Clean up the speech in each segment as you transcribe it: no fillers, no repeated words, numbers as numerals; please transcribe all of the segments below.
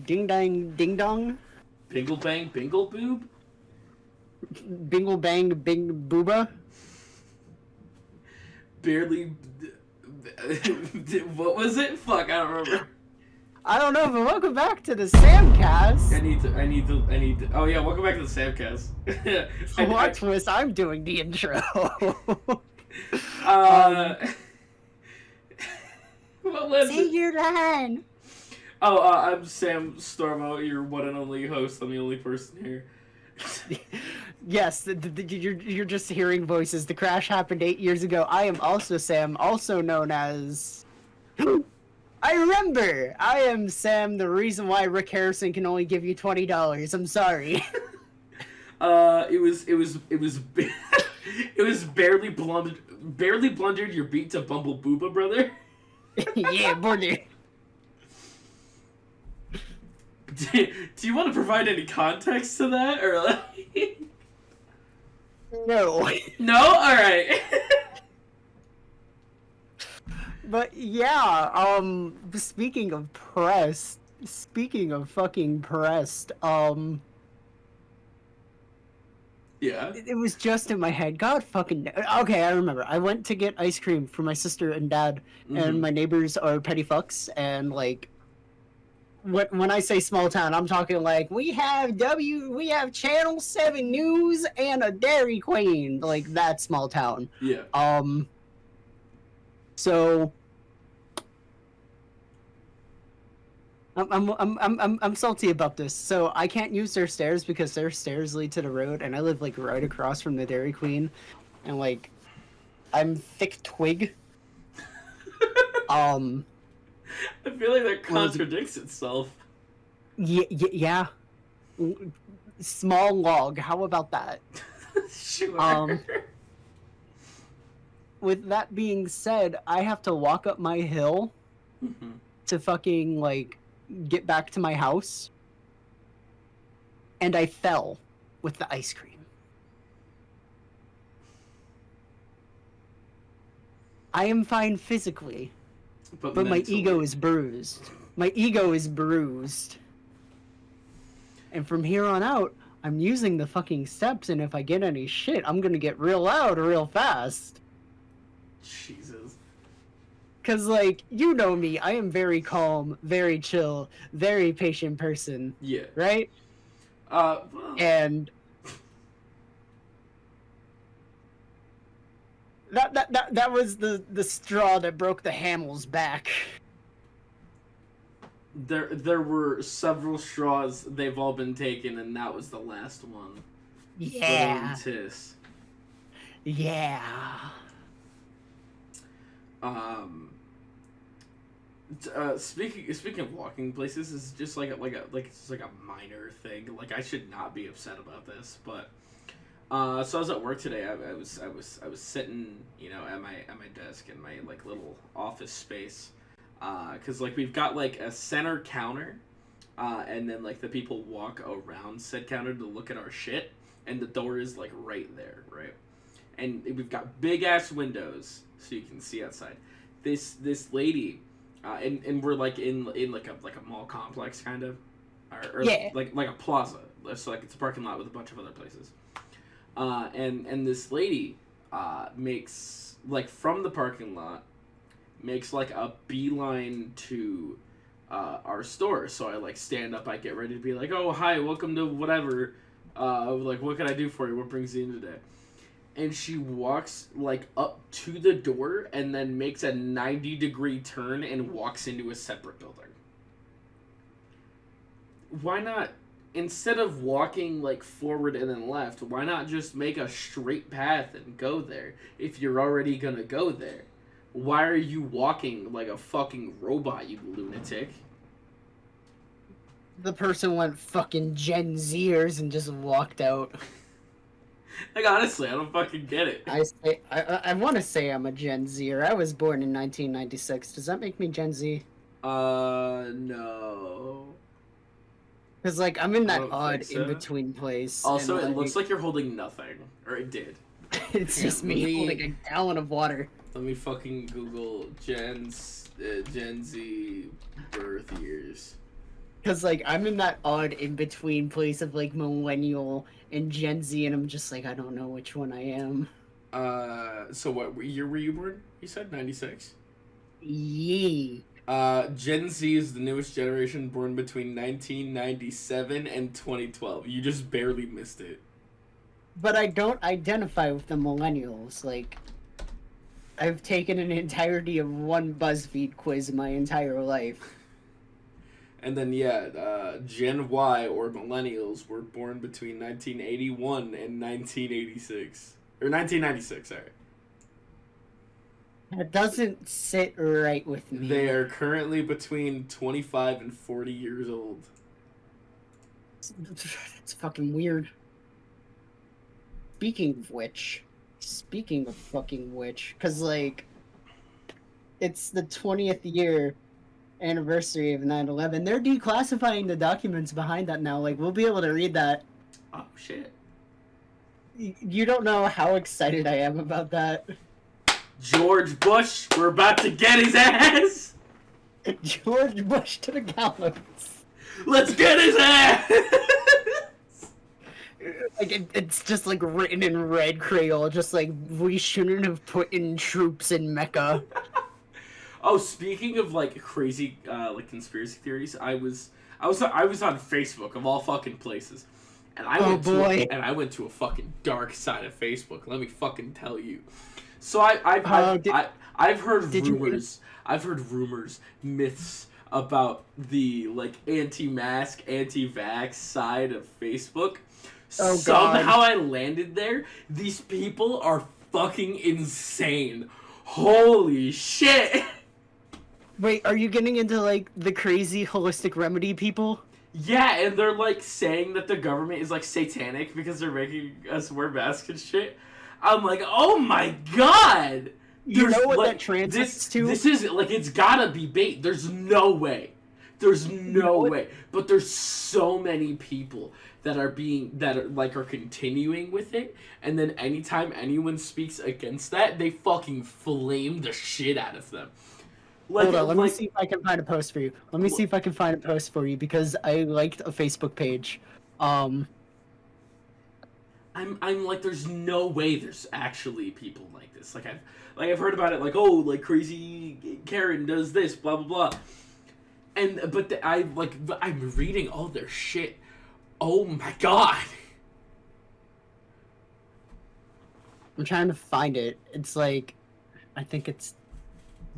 Ding dang ding dong. Bingle bang, bingle boob. Bingle bang bing booba. Barely. What was it? Fuck, I don't remember. I don't know, but welcome back to the SamCast. I need to. Oh yeah, welcome back to the SamCast. Plot twist, I'm doing the intro. What was Say it? your line. Oh, I'm Sam Stormo, your one and only host. I'm the only person here. Yes, you're just hearing voices. The crash happened 8 years ago. I am also Sam, also known as... I remember! I am Sam, the reason why Rick Harrison can only give you $20. I'm sorry. It was it was barely blundered your beat to Bumble Booba, brother. Yeah, brother. Do you want to provide any context to that, or like... No. No? Alright. But yeah, speaking of fucking pressed, Yeah. it was just in my head. God fucking... Okay, I remember. I went to get ice cream for my sister and dad, and my neighbors are petty fucks, and like, when I say small town, I'm talking like we have Channel 7 News and a Dairy Queen, like that small town. Yeah. So I'm salty about this. So I can't use their stairs because their stairs lead to the road, and I live like right across from the Dairy Queen, and like I'm thick twig. I feel like that contradicts itself. Yeah. Small log. How about that? Sure. With that being said, I have to walk up my hill to fucking like get back to my house, and I fell with the ice cream. I am fine physically. But my ego is bruised. My ego is bruised. And from here on out, I'm using the fucking steps, and if I get any shit, I'm gonna get real loud real fast. Jesus. Cause like, you know me, I am very calm, very chill, very patient person. Yeah. Right? Well. And that was the straw that broke the camel's back. There were several straws. They've all been taken, and that was the last one. Yeah. Tis. Yeah. Speaking of walking places, is just like a minor thing. Like, I should not be upset about this, but so I was at work today. I was sitting, you know, at my desk in my like little office space, because like we've got like a center counter, and then like the people walk around said counter to look at our shit, and the door is like right there, right, and we've got big ass windows so you can see outside. This lady, and we're like in like a mall complex kind of, or Yeah. like a plaza, so like it's a parking lot with a bunch of other places. And this lady makes, like, from the parking lot, makes, like, a beeline to our store. So I, like, stand up, I get ready to be like, oh, hi, welcome to whatever. Like, what can I do for you? What brings you in today? And she walks, like, up to the door and then makes a 90-degree turn and walks into a separate building. Why not? Instead of walking, like, forward and then left, why not just make a straight path and go there if you're already gonna go there? Why are you walking like a fucking robot, you lunatic? The person went fucking Gen Zers and just walked out. Like, honestly, I don't fucking get it. I want to say I'm a Gen Zer. I was born in 1996. Does that make me Gen Z? No. Because, like, I'm in that don't odd think so. in-between place. Also, and, it looks like you're holding nothing. Or it did. It's just me holding a gallon of water. Let me fucking Google Gen Z birth years. Because, like, I'm in that odd in-between place of, like, millennial and Gen Z, and I'm just like, I don't know which one I am. So what year were you born? You said 96? Yee. Gen Z is the newest generation born between 1997 and 2012. You just barely missed it. But I don't identify with the millennials. Like, I've taken an entirety of one BuzzFeed quiz my entire life. And then, Gen Y, or millennials, were born between 1981 and 1986. Or 1996, sorry. That doesn't sit right with me. They are currently between 25 and 40 years old. It's fucking weird. Speaking of fucking which, because, like, it's the 20th year anniversary of 9/11. They're declassifying the documents behind that now. Like, we'll be able to read that. Oh, shit. You don't know how excited I am about that. George Bush, we're about to get his ass! George Bush to the gallows. Let's get his ass! Like, it's just, like, written in red crayon, just like, we shouldn't have put in troops in Mecca. Oh, speaking of, like, crazy, like, conspiracy theories, I was on Facebook, of all fucking places. And I went to a fucking dark side of Facebook, let me fucking tell you. So I've heard rumors. I've heard rumors, myths about the, like, anti-mask, anti-vax side of Facebook. Oh, Somehow I landed there. These people are fucking insane. Holy shit. Wait, are you getting into, like, the crazy holistic remedy people? Yeah, and they're, like, saying that the government is, like, satanic because they're making us wear masks and shit. I'm like, oh my god! You know what, like, that translates to? This is, like, it's gotta be bait. There's no way. There's no way. But there's so many people that are continuing with it, and then anytime anyone speaks against that, they fucking flame the shit out of them. Like, hold on, let me see if I can find a post for you. Because I liked a Facebook page. I'm like, there's no way there's actually people like this. I've heard about it, like, oh, like, crazy Karen does this, blah blah blah. I'm reading all their shit. Oh my god. I'm trying to find it. It's like, I think it's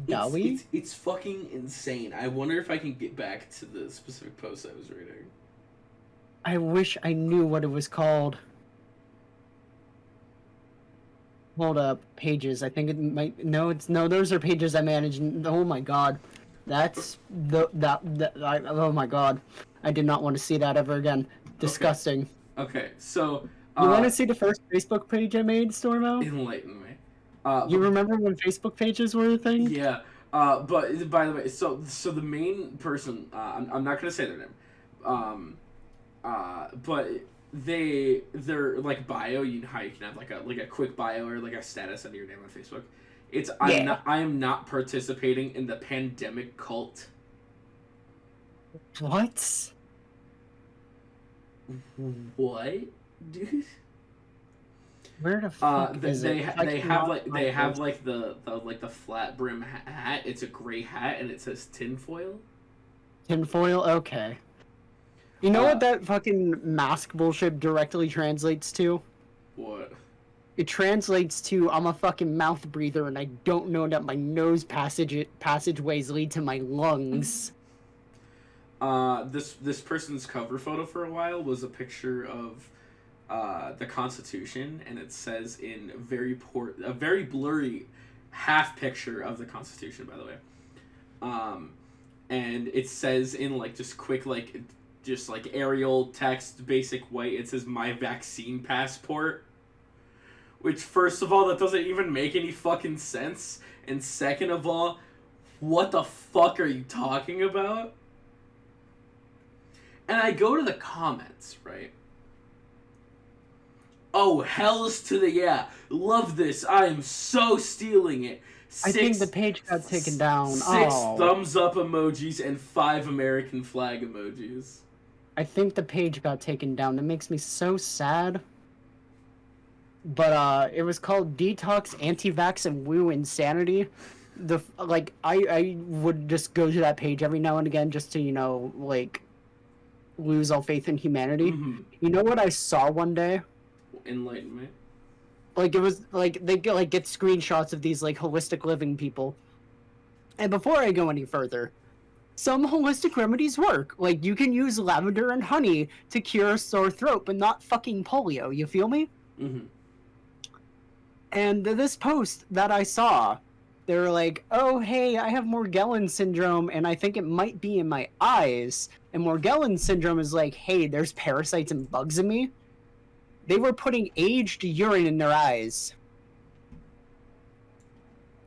Dolly? It's fucking insane. I wonder if I can get back to the specific post I was reading. I wish I knew what it was called. Hold up, pages. I think it might. No, those are pages I manage. Oh my god, that's oh my god, I did not want to see that ever again. Disgusting. Okay, so you want to see the first Facebook page I made, Stormo? Enlighten me. You remember when Facebook pages were a thing? Yeah. But by the way, so the main person, I'm not gonna say their name. But their like bio, you know how you can have like a quick bio or like a status under your name on Facebook. It's I am not participating in the pandemic cult. What? What, dude? Where the fuck is they it? have the flat brim hat. It's a gray hat and it says tinfoil. Tinfoil, okay. You know what that fucking mask bullshit directly translates to? What? It translates to, I'm a fucking mouth breather and I don't know that my nose passageways lead to my lungs. This person's cover photo for a while was a picture of the Constitution, and it says in a very blurry half picture of the Constitution, by the way. And it says in like just quick just Arial text, basic white, it says my vaccine passport. Which, first of all, that doesn't even make any fucking sense. And second of all, what the fuck are you talking about? And I go to the comments, right? Oh, hells to the yeah. Love this. I am so stealing it. I think the page got taken down. 6 thumbs up emojis and 5 American flag emojis. I think the page got taken down. That makes me so sad. But it was called Detox, Anti-Vax, and Woo Insanity. I would just go to that page every now and again just to, like, lose all faith in humanity. Mm-hmm. You know what I saw one day? Enlightenment. Like, it was, like, they get screenshots of these, like, holistic living people. And before I go any further, some holistic remedies work. Like, you can use lavender and honey to cure a sore throat, but not fucking polio. You feel me? Mm-hmm. And this post that I saw, they were like, oh, hey, I have Morgellons syndrome, and I think it might be in my eyes. And Morgellons syndrome is like, hey, there's parasites and bugs in me. They were putting aged urine in their eyes.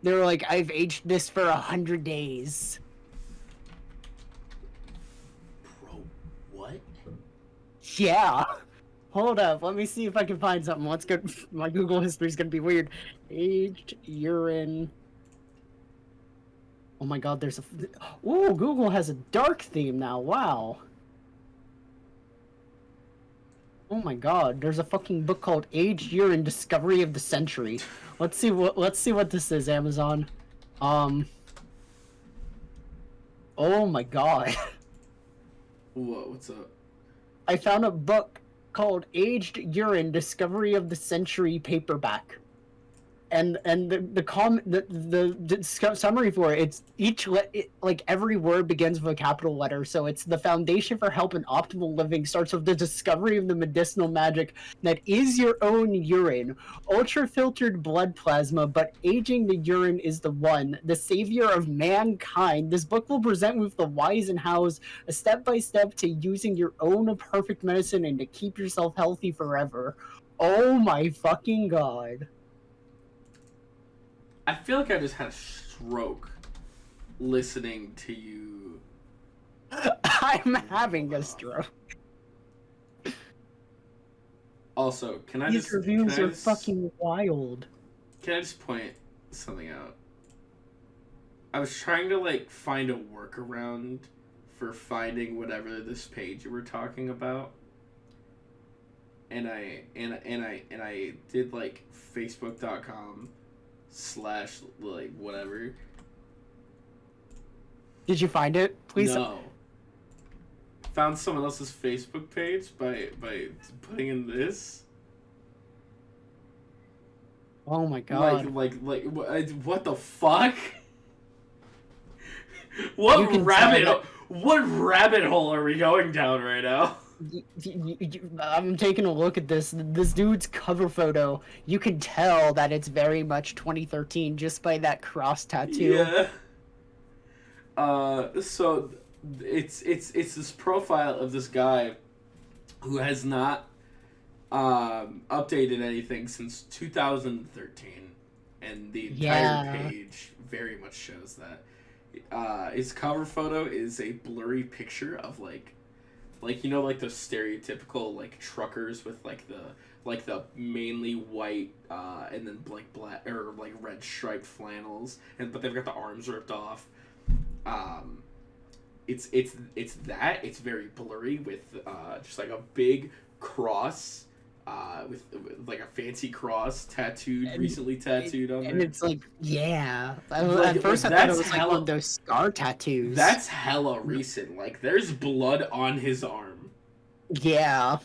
They were like, I've aged this for 100 days. Bro, what? Yeah. Hold up. Let me see if I can find something. Let's go. My Google history is going to be weird. Aged urine. Oh my god, there's a... Ooh, Google has a dark theme now. Wow. Oh my god, there's a fucking book called Aged Urine Discovery of the Century. Let's see what this is, Amazon. Oh my god. What's up? I found a book called Aged Urine Discovery of the Century paperback. And the summary for it, it's like every word begins with a capital letter, so it's the foundation for health and optimal living starts with the discovery of the medicinal magic that is your own urine, ultra filtered blood plasma, but aging the urine is the one, the savior of mankind. This book will present with the whys and hows, a step by step to using your own perfect medicine and to keep yourself healthy forever. Oh my fucking god. I feel like I just had a stroke listening to you. I'm having a stroke. Also, These reviews are fucking wild. Can I just point something out? I was trying to find a workaround for finding whatever this page you were talking about. And I did facebook.com/ whatever. Did you find it? Please. No. Found someone else's Facebook page by putting in this. Oh my god. What the fuck? What rabbit hole are we going down right now? I'm taking a look at this dude's cover photo. You can tell that it's very much 2013 just by that cross tattoo. Yeah. So it's this profile of this guy who has not updated anything since 2013, and the entire page very much shows that. His cover photo is a blurry picture of those stereotypical truckers with the mainly white and then black or red striped flannels, but they've got the arms ripped off. It's that it's very blurry with just a big cross. With a fancy cross recently tattooed on there. And it's at first I thought it was one of those scar tattoos. That's hella recent. There's blood on his arm. Yeah.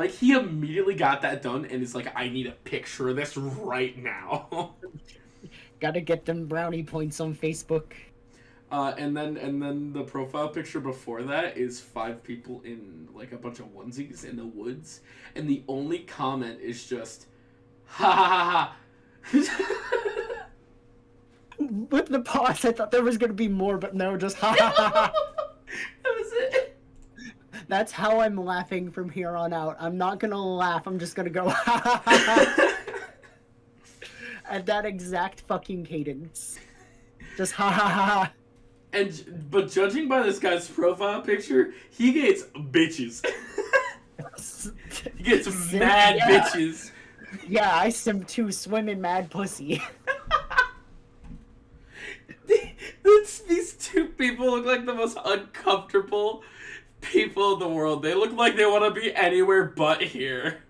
He immediately got that done and is I need a picture of this right now. Gotta get them brownie points on Facebook. And then the profile picture before that is 5 people in a bunch of onesies in the woods, and the only comment is just ha ha ha ha. With the pause, I thought there was gonna be more, but no, just ha ha ha ha. That was it. That's how I'm laughing from here on out. I'm not gonna laugh. I'm just gonna go ha ha ha ha. At that exact fucking cadence. Just ha ha ha ha. But judging by this guy's profile picture, he gets bitches. He gets mad bitches. Yeah, I swim in mad pussy. These two people look like the most uncomfortable people in the world. They look like they want to be anywhere but here.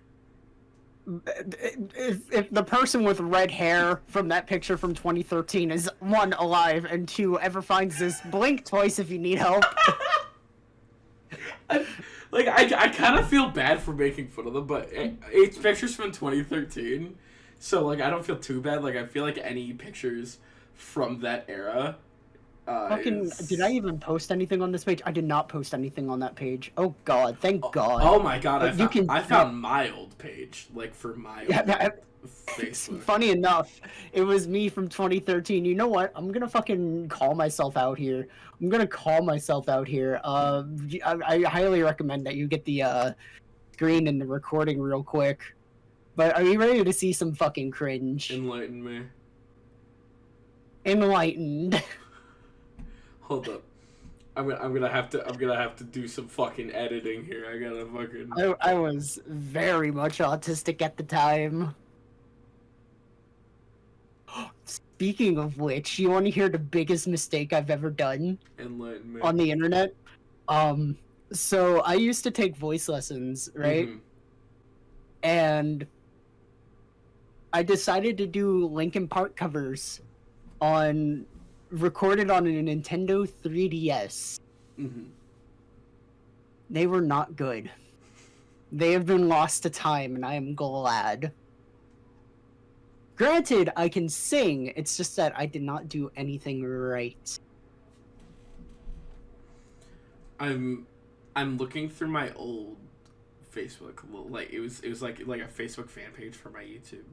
If the person with red hair from that picture from 2013 is one, alive, and two, ever finds this, blink twice if you need help. I kind of feel bad for making fun of them, but it's pictures from 2013, so like I don't feel too bad. Like I feel like any pictures from that era. Did I even post anything on this page? I did not post anything on that page. Oh God, thank God. Oh my God, I found my old page, like for my old Facebook. Funny enough, it was me from 2013. You know what? I'm gonna fucking call myself out here. I highly recommend that you get the screen and the recording real quick. But are you ready to see some fucking cringe? Enlighten me. Enlightened. Hold up. I'm gonna have to do some fucking editing here. I gotta fucking. I was very much autistic at the time. Speaking of which, you want to hear the biggest mistake I've ever done? Enlighten me. On the internet? So I used to take voice lessons, right? Mm-hmm. And I decided to do Linkin Park covers recorded on a Nintendo 3DS. Mm-hmm. They were not good. They have been lost to time, and I am glad. Granted, I can sing, it's just that I did not do anything right. I'm looking through my old Facebook, like it was like a Facebook fan page for my YouTube.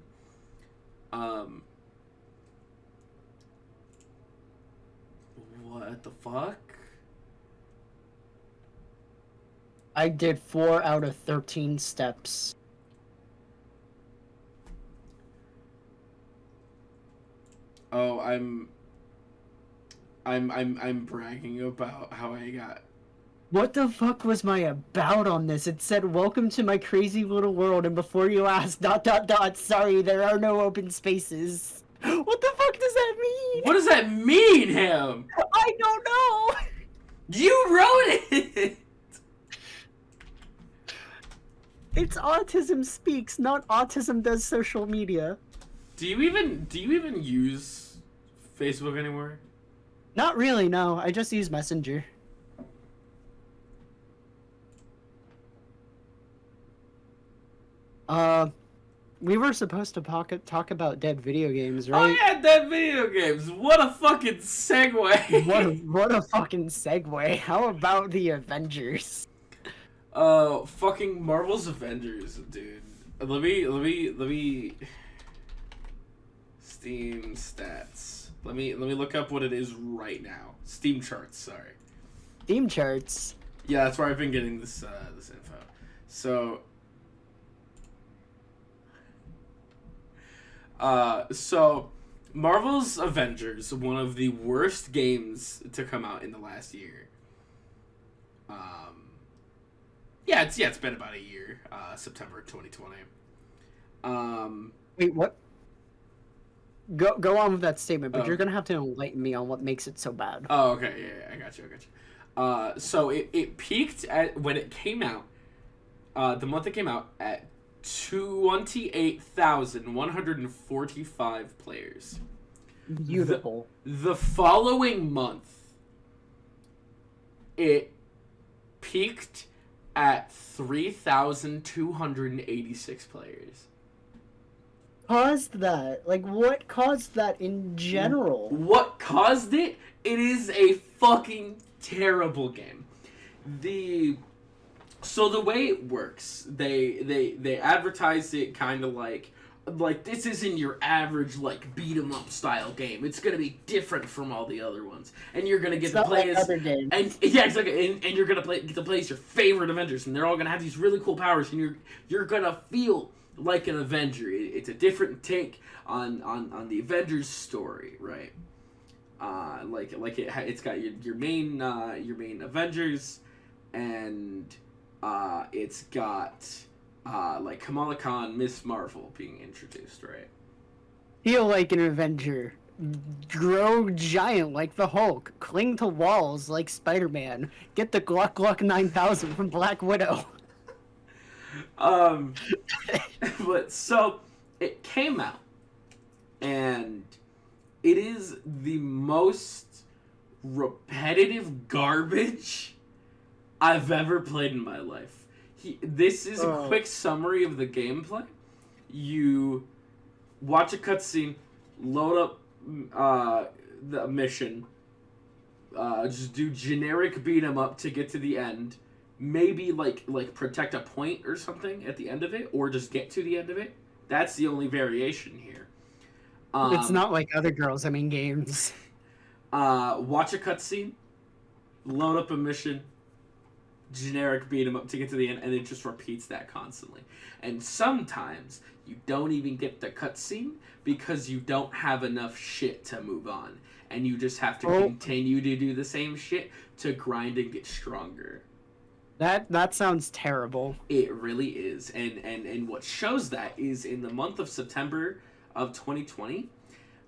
What the fuck? I did 4 out of 13 steps. Oh, I'm bragging about how I got. What the fuck was my about on this? It said, "Welcome to my crazy little world," and before you ask, ... sorry, there are no open spaces. What the fuck does that mean? What does that mean, Ham? I don't know. You wrote it. It's Autism Speaks, not Autism Does Social Media. Do you even use Facebook anymore? Not really, no. I just use Messenger. We were supposed to talk about dead video games, right? Oh yeah, dead video games. What a fucking segue. What a fucking segue. How about the Avengers? Fucking Marvel's Avengers, dude. Let me Steam stats. Let me look up what it is right now. Steam charts, sorry. Steam charts. Yeah, that's where I've been getting this info. So Marvel's Avengers, one of the worst games to come out in the last year. It's been about a year. September 2020. Wait, what? Go on with that statement, but Oh. you're gonna have to enlighten me on what makes it so bad. Oh, okay, yeah, I got you. So it peaked at when it came out. The month it came out at 28,145 players. Beautiful. The following month, it peaked at 3,286 players. Caused that? Like, what caused that in general? What caused it? It is a fucking terrible game. So the way it works, they advertise it kind of like this isn't your average like beat 'em up style game. It's gonna be different from all the other ones, and you're gonna get to play as other games. and yeah, exactly, and you're gonna get to play as your favorite Avengers, and they're all gonna have these really cool powers, and you're gonna feel like an Avenger. It's a different take on the Avengers story, right? It's got your main Avengers, and it's got Kamala Khan, Miss Marvel being introduced, right? Feel like an Avenger. grow giant like the Hulk, cling to walls like Spider-Man, get the Gluck Gluck 9000 from Black Widow. But so it came out, and it is the most repetitive garbage I've ever played in my life. This is a quick summary of the gameplay. You watch a cutscene, load up the mission, just do generic beat 'em up to get to the end. Maybe like protect a point or something at the end of it, or just get to the end of it. That's the only variation here. It's not like other girls, games. Watch a cutscene, load up a mission, generic beat 'em up to get to the end, and it just repeats that constantly. And sometimes you don't even get the cutscene because you don't have enough shit to move on, and you just have to continue to do the same shit to grind and get stronger. That sounds terrible. It really is. And what shows that is in the month of September of 2020.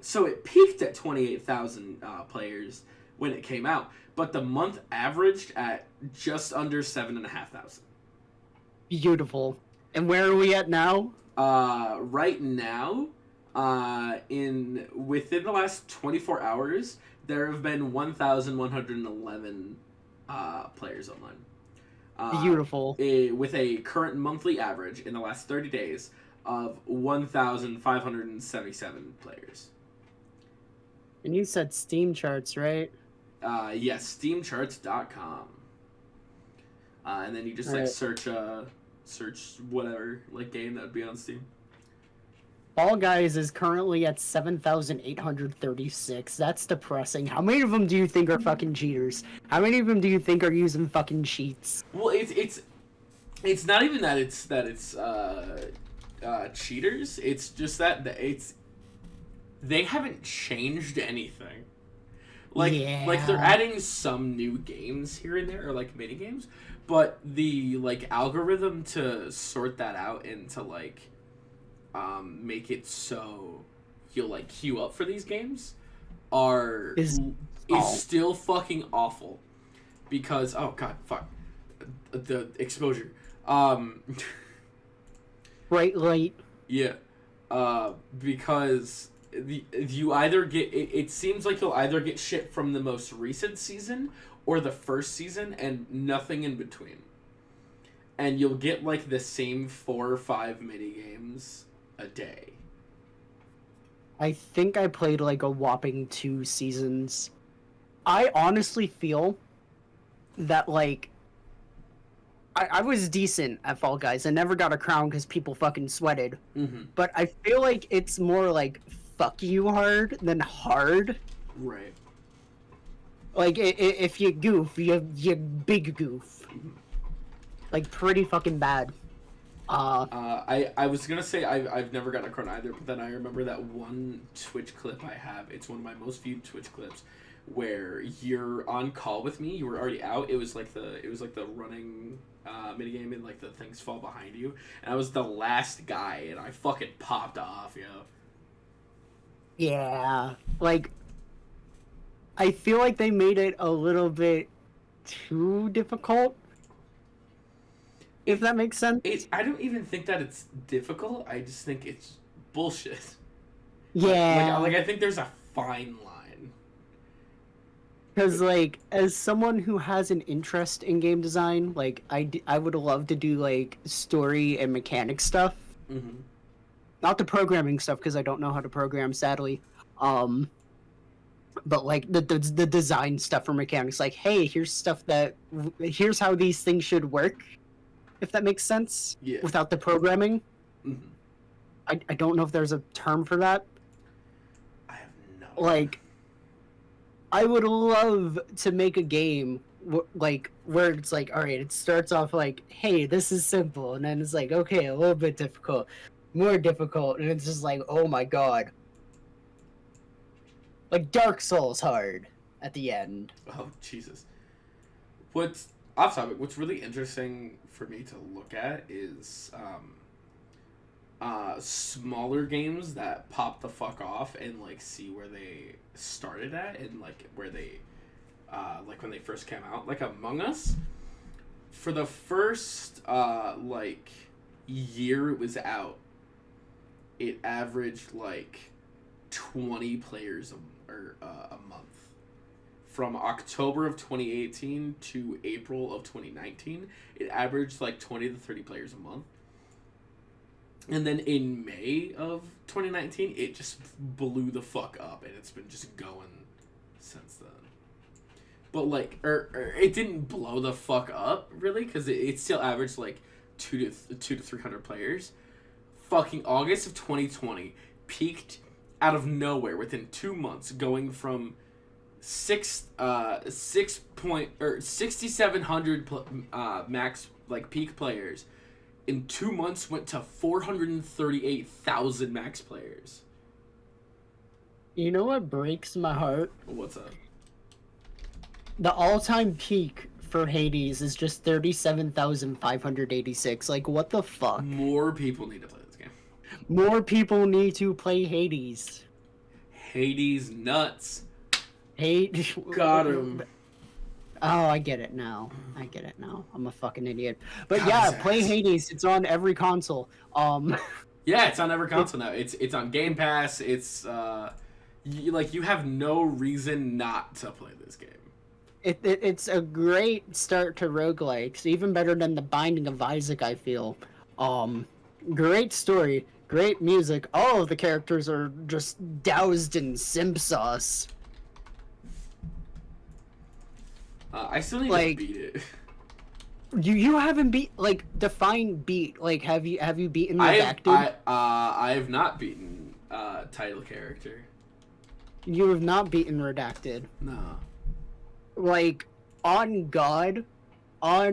So it peaked at 28,000 players when it came out, but the month averaged at just under 7,500. Beautiful. And where are we at now? Right now, within the last 24 hours, there have been 1,111 players online. Beautiful. With a current monthly average in the last 30 days of 1,577 players. And you said Steam charts, right? Yes, steamcharts.com. And then you just search whatever game that would be on Steam. Fall Guys is currently at 7,836. That's depressing. How many of them do you think are fucking cheaters? How many of them do you think are using fucking cheats? Well, it's not even that it's cheaters. It's just that they haven't changed anything. Like they're adding some new games here and there, or mini games, but the algorithm to sort that out and to make it so you'll queue up for these games is still fucking awful, because the exposure bright light, because you either get it seems like you'll either get shit from the most recent season or the first season and nothing in between, and you'll get the same 4 or 5 mini games a day. I think I played a whopping 2 seasons. I honestly feel that I was decent at Fall Guys. I never got a crown because people fucking sweated. Mm-hmm. But I feel like it's more fuck you hard than hard. Right. If you goof, you big goof. Pretty fucking bad. I was gonna say I've never gotten a crown either, but then I remember that one Twitch clip I have. It's one of my most viewed Twitch clips, where you're on call with me. You were already out. It was the running minigame, and the things fall behind you. And I was the last guy, and I fucking popped off, yo. Yeah, I feel like they made it a little bit too difficult. If that makes sense. I don't even think that it's difficult. I just think it's bullshit. Yeah. I think there's a fine line. Because, as someone who has an interest in game design, I would love to do, story and mechanic stuff. Mm-hmm. Not the programming stuff, because I don't know how to program, sadly. But, the design stuff for mechanics. Hey, here's how these things should work. If that makes sense. Yeah. Without the programming. Mm-hmm. I don't know if there's a term for that. I have no. I would love to make a game where it's all right, it starts off hey, this is simple, and then it's okay, a little bit difficult, more difficult, and it's just oh my god. Dark Souls hard at the end. Oh, Jesus. What's off topic? What's really interesting for me to look at is smaller games that pop the fuck off and like see where they started at and like where they like when they first came out. Like Among Us, for the first like year it was out, it averaged like 20 players a month. From October of 2018 to April of 2019, it averaged like 20 to 30 players a month. And then in May of 2019, it just blew the fuck up, and it's been just going since then. But like, it didn't blow the fuck up really, because it still averaged like two to 300 players. Fucking August of 2020 peaked out of nowhere within 2 months, going from 6,700 max like peak players. In 2 months, went to 438,000 max players. You know what breaks my heart? What's up? The all-time peak for Hades is just 37,586. Like, what the fuck? More people need to play this game. More people need to play Hades. Hades nuts. Hades. Got him. Oh, I get it now. I'm a fucking idiot. But yeah, play Hades. It's on every console. Yeah, it's on every console now. It's on Game Pass. It's you have no reason not to play this game. It's a great start to roguelikes, even better than The Binding of Isaac, I feel. Great story, great music. All of the characters are just doused in simp sauce. I still need to beat it. You haven't define beat. Like, have you beaten Redacted? I have not beaten title character. You have not beaten Redacted. No. Like, on God, I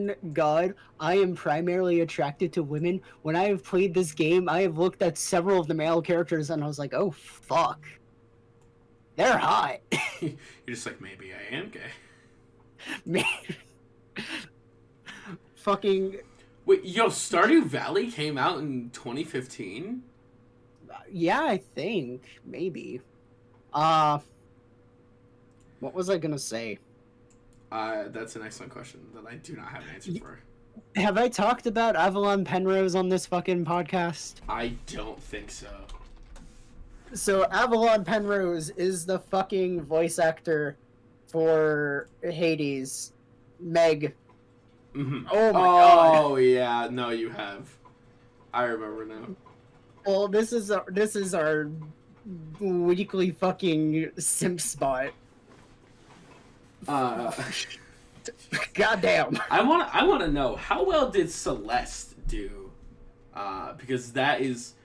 am primarily attracted to women. When I have played this game, I have looked at several of the male characters and I was like, oh fuck, they're hot. You're just like, maybe I am gay. Man. Fucking. Wait, yo, Stardew Valley came out in 2015? Yeah, I think. Maybe. What was I gonna say? That's an excellent question that I do not have an answer for. Have I talked about Avalon Penrose on this fucking podcast? I don't think so. So, Avalon Penrose is the fucking voice actor for Hades. Meg. Mm-hmm. Oh my god. Oh yeah, no, you have. I remember now. Well, this is our weekly fucking simp spot. Goddamn. I want to know, how well did Celeste do? Because that is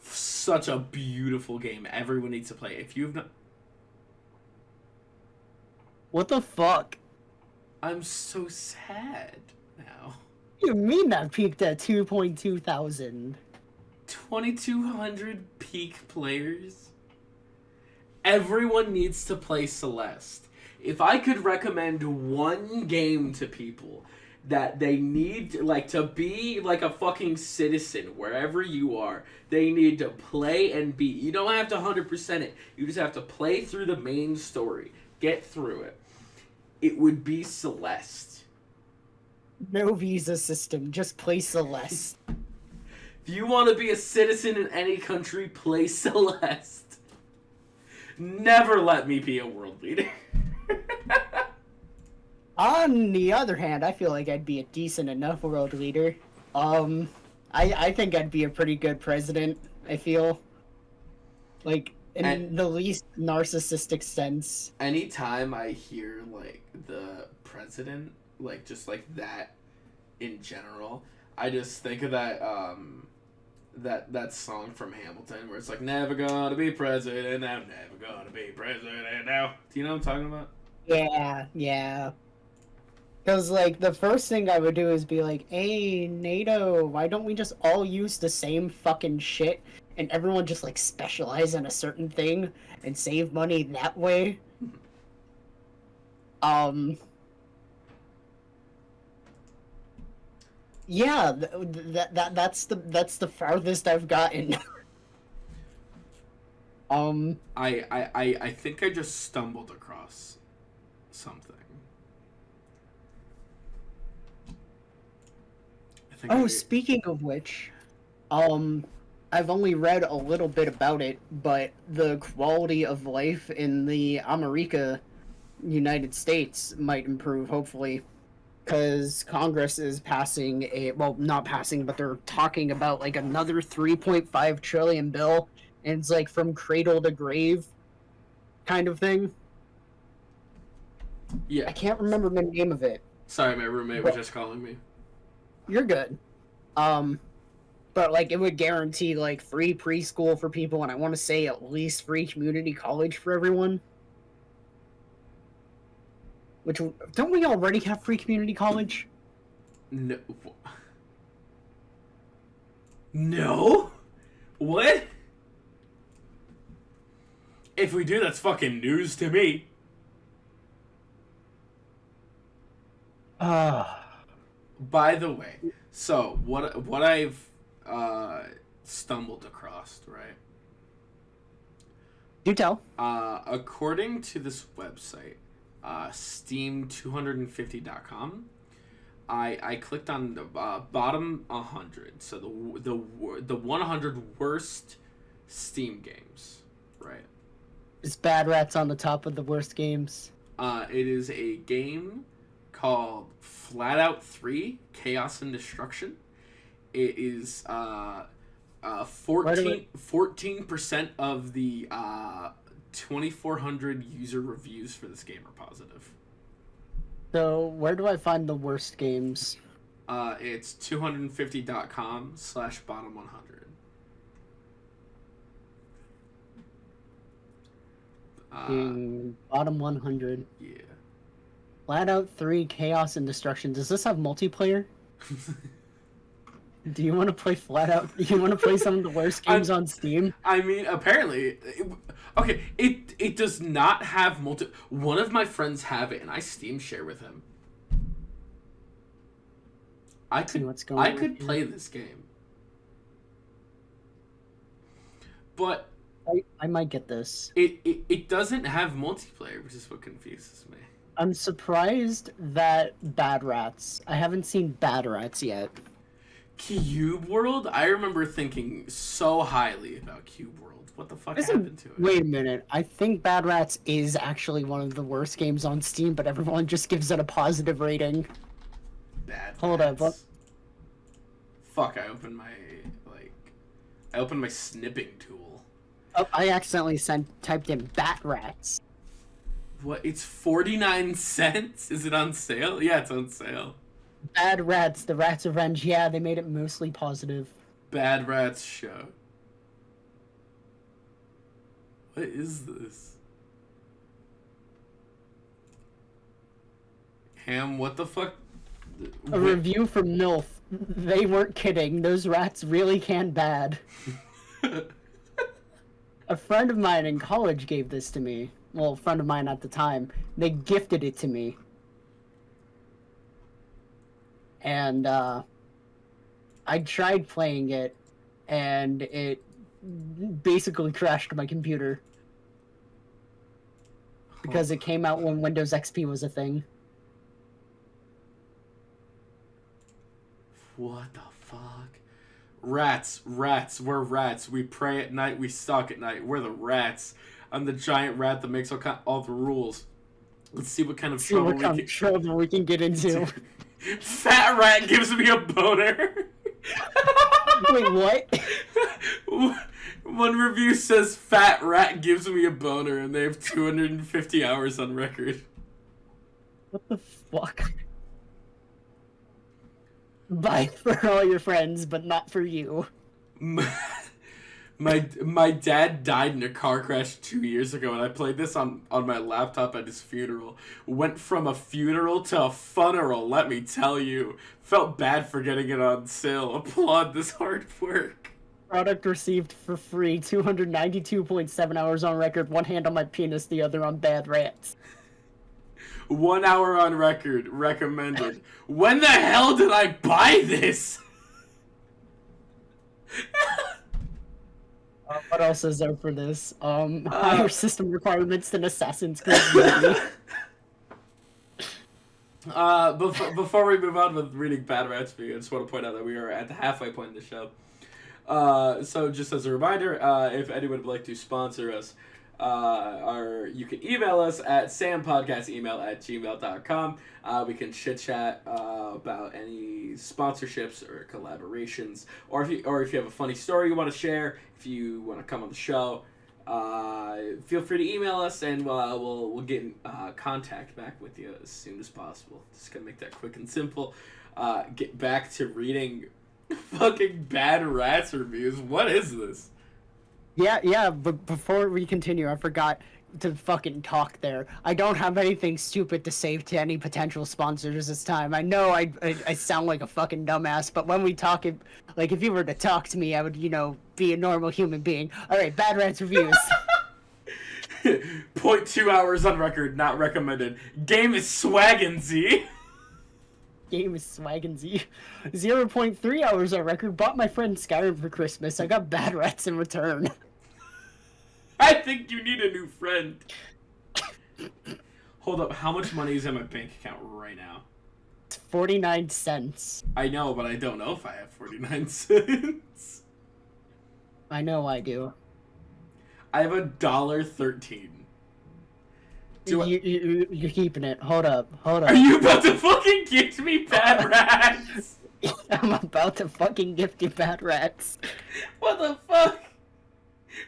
such a beautiful game. Everyone needs to play. If you've not. What the fuck? I'm so sad now. You mean that peaked at 2.2 thousand? 2,200 peak players? Everyone needs to play Celeste. If I could recommend one game to people that they need, like, to be like a fucking citizen wherever you are, they need to play and beat. You don't have to 100% it. You just have to play through the main story. Get through it. It would be Celeste. No visa system, just play Celeste. If you want to be a citizen in any country, play Celeste. Never let me be a world leader. On the other hand, I feel like I'd be a decent enough world leader. I think I'd be a pretty good president, I feel. Like, in the least narcissistic sense. Anytime I hear, like, the president, like, just like that in general, I just think of that, that song from Hamilton where it's like, never gonna be president now, never gonna be president now. Do you know what I'm talking about? Yeah. Because, like, the first thing I would do is be like, hey, NATO, why don't we just all use the same fucking shit and everyone just, like, specialize in a certain thing and save money that way? Yeah, that's the farthest I've gotten. I think I just stumbled across something. I think Oh, I speaking of which, um, I've only read a little bit about it, but the quality of life in the America, United States might improve, hopefully, because Congress is passing well, not passing, but they're talking about like another 3.5 trillion bill, and it's like from cradle to grave kind of thing. yeah. I can't remember the name of it, Sorry, my roommate was but just calling me. you're good. Um, but like it would guarantee like free preschool for people, and I want to say at least free community college for everyone. Which don't we already have free community college? No. No? What? If we do, that's fucking news to me. Ah, By the way, so what I've stumbled across, right? do tell. According to this website, Steam250.com, I clicked on the bottom 100, so the 100 worst Steam games, right? Is Bad Rats on the top of the worst games? It is a game called Flat Out 3 Chaos and Destruction. It is 14% of the 2,400 user reviews for this game are positive. So where do I find the worst games? It's 250.com/bottom 100. In bottom 100. Yeah. Flat Out 3 Chaos and Destruction. Does this have multiplayer? Do you want to play Flat Out? Do you want to play some of the worst games on Steam? I mean, apparently, it does not have multi. One of my friends have it, and I Steam share with him. I could play this game, but I might get this. it doesn't have multiplayer, which is what confuses me. I'm surprised that Bad Rats. I haven't seen Bad Rats yet. Cube World? I remember thinking so highly about Cube World. What the fuck happened to it? Wait a minute. I think Bad Rats is actually one of the worst games on Steam, but everyone just gives it a positive rating. Bad Hold Rats. up. Fuck, I opened my snipping tool. Oh, I accidentally typed in Bat Rats. What? It's 49 cents? Is it on sale? Yeah, it's on sale. Bad Rats, the Rats Revenge. Yeah, they made it mostly positive. Bad Rats show. What is this? Ham, what the fuck? A review from MILF. They weren't kidding. Those rats really can bad. A friend of mine in college gave this to me. Well, a friend of mine at the time. They gifted it to me. And I tried playing it, and it basically crashed my computer. Because it came out when Windows XP was a thing. What the fuck? Rats, we're rats. We pray at night, we stalk at night. We're the rats. I'm the giant rat that makes all the rules. Let's see what kind of trouble we can get into. Fat rat gives me a boner. Wait, what? One review says fat rat gives me a boner, and they have 250 hours on record. What the fuck? Buy for all your friends, but not for you. My dad died in a car crash 2 years ago, and I played this on my laptop at his funeral. Went from a funeral to a funeral, let me tell you. Felt bad for getting it on sale. Applaud this hard work. Product received for free, 292.7 hours on record, one hand on my penis, the other on Bad Rats. 1 hour on record recommended. When the hell did I buy this? What else is there for this? Higher system requirements than Assassin's Creed Unity. Before we move on with reading Bad Rats for you, I just want to point out that we are at the halfway point in the show. So just as a reminder, if anyone would like to sponsor us, you can email us at sampodcastemail@gmail.com. We can chit chat about any sponsorships or collaborations, or if you have a funny story you want to share, if you want to come on the show, feel free to email us, and we'll get in contact back with you as soon as possible. Just gonna make that quick and simple. Get back to reading fucking Bad Rats reviews. What is this? Yeah, but before we continue, I forgot to fucking talk there. I don't have anything stupid to say to any potential sponsors this time. I know I sound like a fucking dumbass, but when we talk, if you were to talk to me, I would, be a normal human being. Alright, Bad Rats reviews. 0.2 hours on record, not recommended. Game is swaggin' Z. Game is swaggin' Z. 0.3 hours on record. Bought my friend Skyrim for Christmas. I got Bad Rats in return. I think you need a new friend. Hold up, how much money is in my bank account right now? It's 49 cents. I know, but I don't know if I have 49 cents. I know I do. I have $1.13. You're keeping it. Hold up. Are you about to fucking gift me Bad Rats? I'm about to fucking gift you Bad Rats. What the fuck?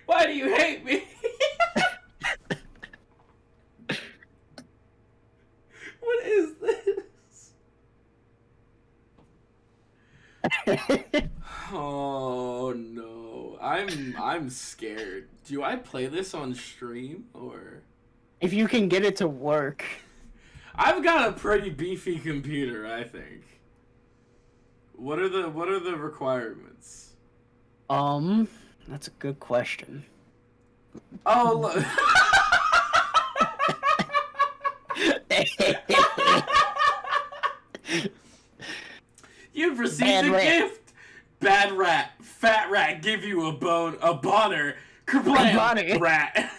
Why do you hate me? What is this? Oh no. I'm scared. Do I play this on stream or? If you can get it to work. I've got a pretty beefy computer, I think. What are the requirements? That's a good question. Oh, look. You've received a gift. Bad rat, fat rat, give you a boner. Kerblam, rat.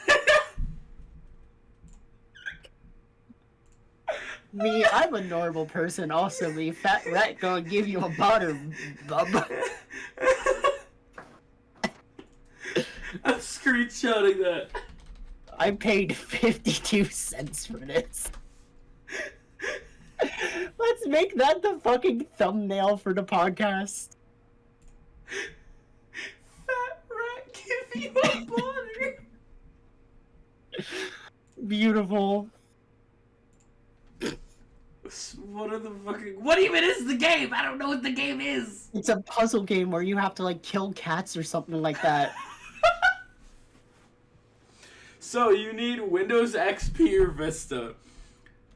Me, I'm a normal person. Also, me, fat rat gonna give you a boner, bub. I'm screenshotting that. I paid 52 cents for this. Let's make that the fucking thumbnail for the podcast. Fat rat, give you a boner. Beautiful. What even is the game? I don't know what the game is. It's a puzzle game where you have to kill cats or something like that. So you need Windows XP or Vista.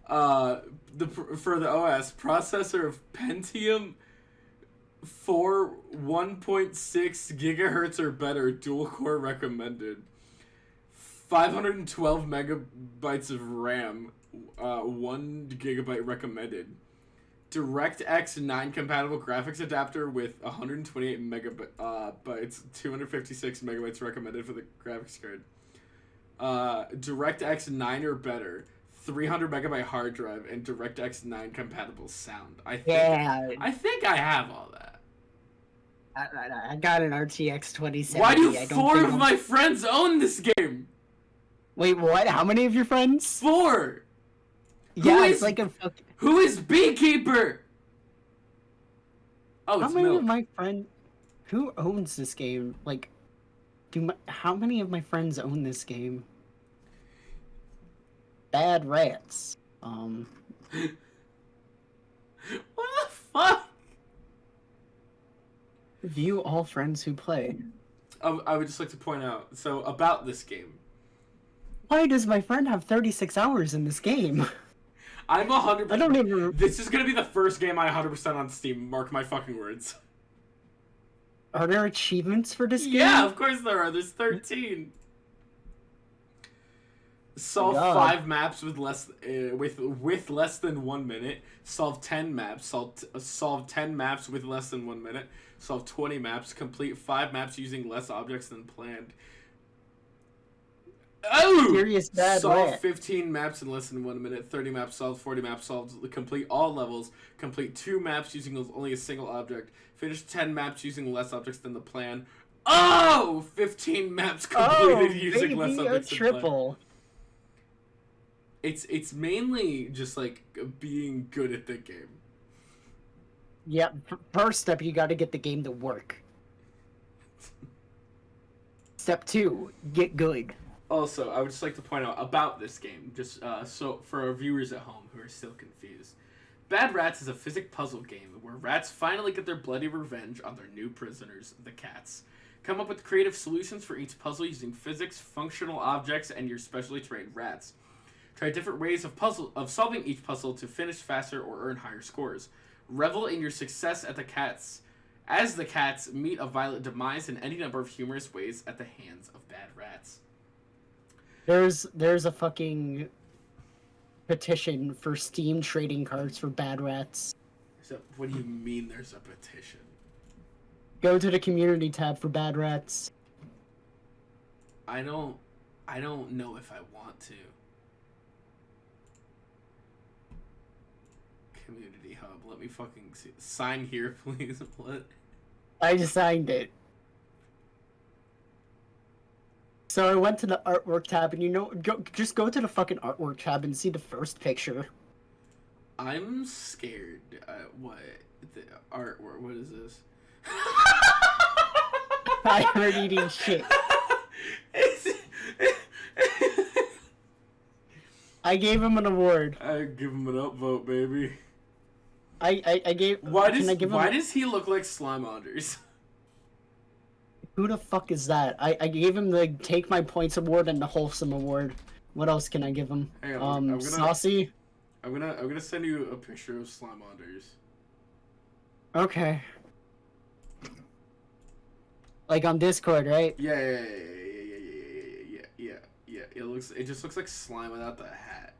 For the OS processor of Pentium 4 1.6 gigahertz or better, dual core recommended. 512 megabytes of RAM. 1 gigabyte recommended. DirectX 9 compatible graphics adapter with 128 megabytes, 256 megabytes recommended for the graphics card. DirectX 9 or better, 300 megabyte hard drive, and DirectX 9 compatible sound. I think I have all that. I got an RTX 2070. Why do 4 of my friends own this game? Wait, what? How many of your friends? 4! Yeah, it's like a fucking... Who is Beekeeper? Oh, it's How many Milk. of my friends... Who owns this game? How many of my friends own this game? Bad Rats. What the fuck? View all friends who play. I would just like to point out, so about this game. Why does my friend have 36 hours in this game? I'm 100%. I don't even... This is gonna be the first game I 100% on Steam. Mark my fucking words. Are there achievements for this game? Yeah, of course there are. There's 13. Solve God. 5 maps with less than 1 minute. Solve 10 maps. Solve 10 maps with less than 1 minute. Solve 20 maps. Complete 5 maps using less objects than planned. Oh! Serious bad Solve rat. 15 maps in less than 1 minute. 30 maps solved. 40 maps solved. Complete all levels. Complete 2 maps using only a single object. Finish 10 maps using less objects than the plan. Oh! 15 maps completed using less objects than planned. Triple. It's mainly just like being good at the game. Yeah, first step, you got to get the game to work. Step 2, get good. Also, I would just like to point out about this game, just so for our viewers at home who are still confused. Bad Rats is a physics puzzle game where rats finally get their bloody revenge on their new prisoners, the cats. Come up with creative solutions for each puzzle using physics, functional objects, and your specially trained rats. Try different ways of solving each puzzle to finish faster or earn higher scores. Revel in your success as the cats meet a violent demise in any number of humorous ways at the hands of bad rats. There's a fucking petition for Steam trading cards for bad rats. So, what do you mean there's a petition? Go to the community tab for bad rats. I don't know if I want to. Community hub. Let me fucking see. Sign here, please. What? I just signed it. So I went to the artwork tab, and just go to the fucking artwork tab and see the first picture. I'm scared. What? The artwork? What is this? I heard eating shit. I gave him an award. I give him an upvote, baby. I gave. Why does he look like Slimeonders? Who the fuck is that? I gave him the Take My Points award and the Wholesome award. What else can I give him? Hang on, I'm gonna, Saucy. I'm gonna send you a picture of Slimeonders. Okay. Like on Discord, right? Yeah. It just looks like slime without the hat.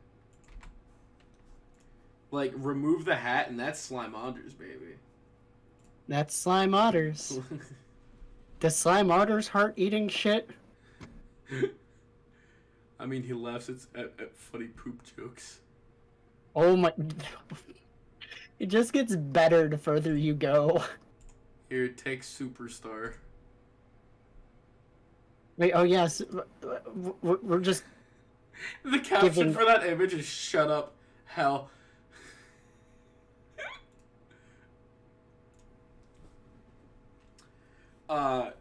Like, remove the hat and that's Slimeonders, baby. That's Slime Otters. Does Slime Otters heart eating shit? I mean, he laughs at funny poop jokes. Oh my... It just gets better the further you go. Here, take Superstar. Wait, oh yes. We're just... The caption for that image is "Shut up, hell."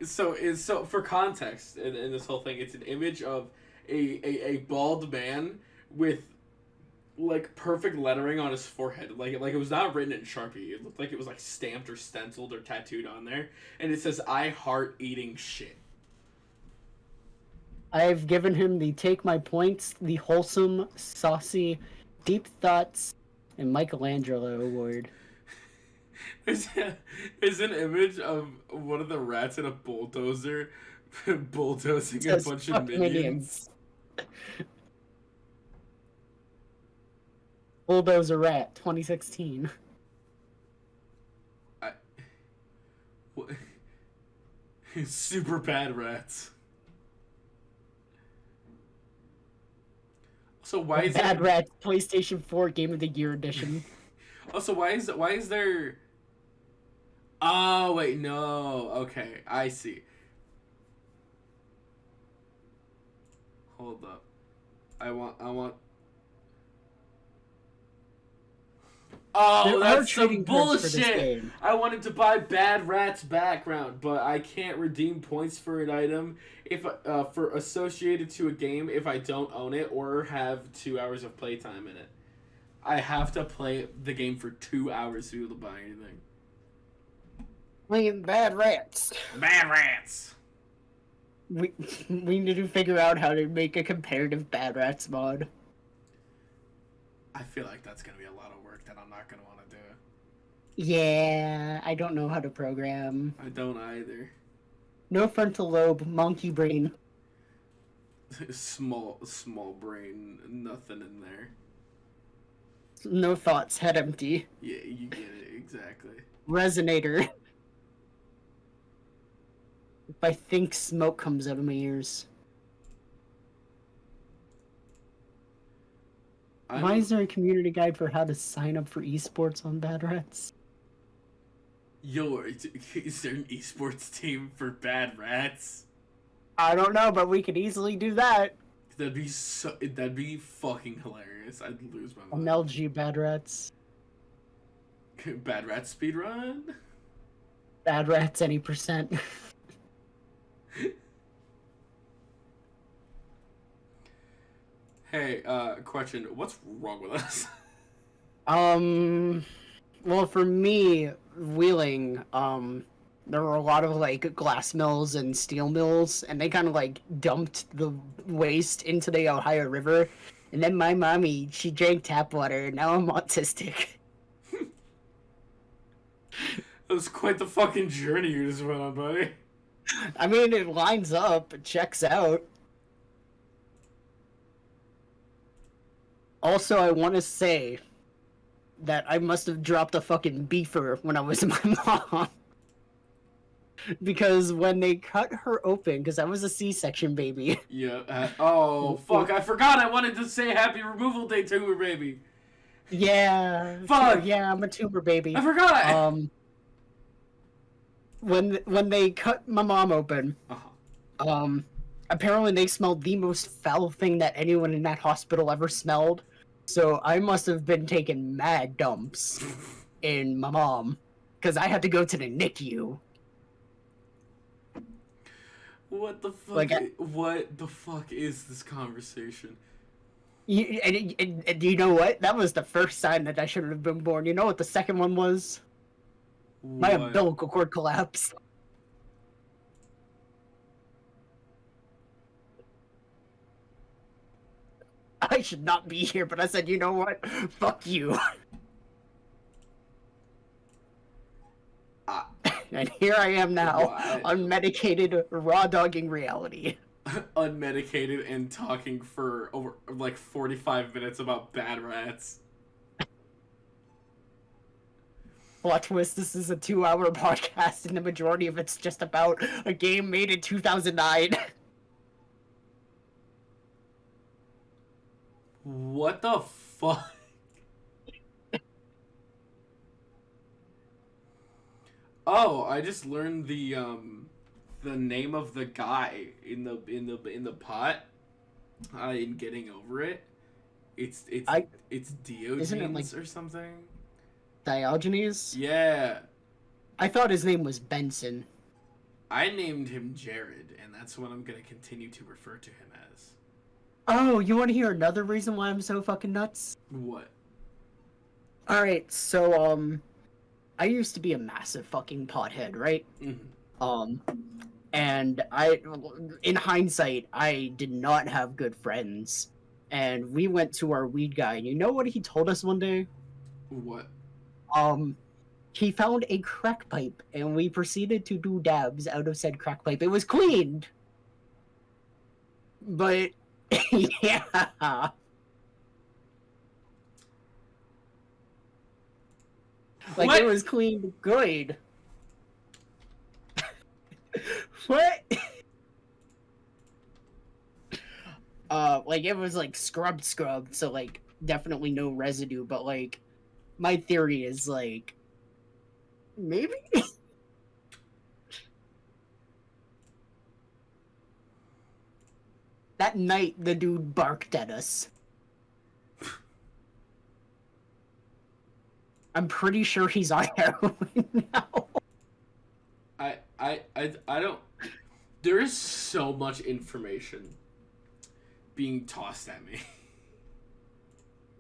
So for context in this whole thing, it's an image of a bald man with like perfect lettering on his forehead. Like it was not written in Sharpie. It looked like it was like stamped or stenciled or tattooed on there, and it says "I heart eating shit." I've given him the Take My Points, the Wholesome, Saucy, Deep Thoughts, and Michelangelo award. There's an image of one of the rats in a bulldozer bulldozing a bunch of minions. Bulldozer Rat, 2016. What? Super bad rats. So why is Bad Rats PlayStation 4 Game of the Year edition? Also, why is there? Oh wait, no. Okay, I see. Hold up. I want. Oh, that's some bullshit! I wanted to buy Bad Rat's background, but I can't redeem points for an item if for associated to a game if I don't own it or have 2 hours of playtime in it. I have to play the game for 2 hours to be able to buy anything. Playing Bad Rats. Bad Rats! We need to figure out how to make a comparative Bad Rats mod. I feel like that's going to be a lot of work that I'm not going to want to do. Yeah, I don't know how to program. I don't either. No frontal lobe, monkey brain. Small brain, nothing in there. No thoughts, head empty. Yeah, you get it, exactly. Resonator. If I think, smoke comes out of my ears. Why is there a community guide for how to sign up for esports on Bad Rats? Yo, is there an esports team for Bad Rats? I don't know, but we could easily do that. That'd be fucking hilarious. I'd lose my mind. MLG Bad Rats. Bad Rat speedrun? Bad Rats any percent. Hey, question. What's wrong with us? Well, for me, Wheeling, there were a lot of, like, glass mills and steel mills, and they kind of, like, dumped the waste into the Ohio River. And then my mommy, she drank tap water, and now I'm autistic. That was quite the fucking journey you just went on, buddy. I mean, it lines up, it checks out. Also, I want to say that I must have dropped a fucking beefer when I was my mom. Because when they cut her open, because I was a C-section baby. Yeah. Oh, fuck. I forgot I wanted to say happy removal day to her, baby. Yeah. Fuck. Yeah, I'm a tumor baby. I forgot. When they cut my mom open, apparently they smelled the most foul thing that anyone in that hospital ever smelled. So I must have been taking mad dumps in my mom, because I had to go to the NICU. What the fuck? What the fuck is this conversation? And you know what? That was the first sign that I shouldn't have been born. You know what the second one was? My umbilical cord collapsed. I should not be here, but I said, you know what? Fuck you. And here I am now, unmedicated, raw dogging reality. Unmedicated and talking for over, like, 45 minutes about Bad Rats. Plot twist, this is a 2-hour podcast, and the majority of it's just about a game made in 2009. What the fuck? Oh, I just learned the name of the guy in the pot. In Getting Over It. It's Diogenes it like or something. Diogenes? Yeah. I thought his name was Benson. I named him Jared, and that's what I'm gonna continue to refer to him as. Oh, you want to hear another reason why I'm so fucking nuts? What? Alright, so, I used to be a massive fucking pothead, right? Mm-hmm. And in hindsight, I did not have good friends. And we went to our weed guy, and you know what he told us one day? What? He found a crack pipe, and we proceeded to do dabs out of said crack pipe. It was cleaned! But, yeah. Like, what? It was cleaned good. What? Like, it was, like, scrubbed, so, like, definitely no residue, but, like, my theory is, like, maybe? That night, the dude barked at us. I'm pretty sure he's on heroin now. I don't... There is so much information being tossed at me.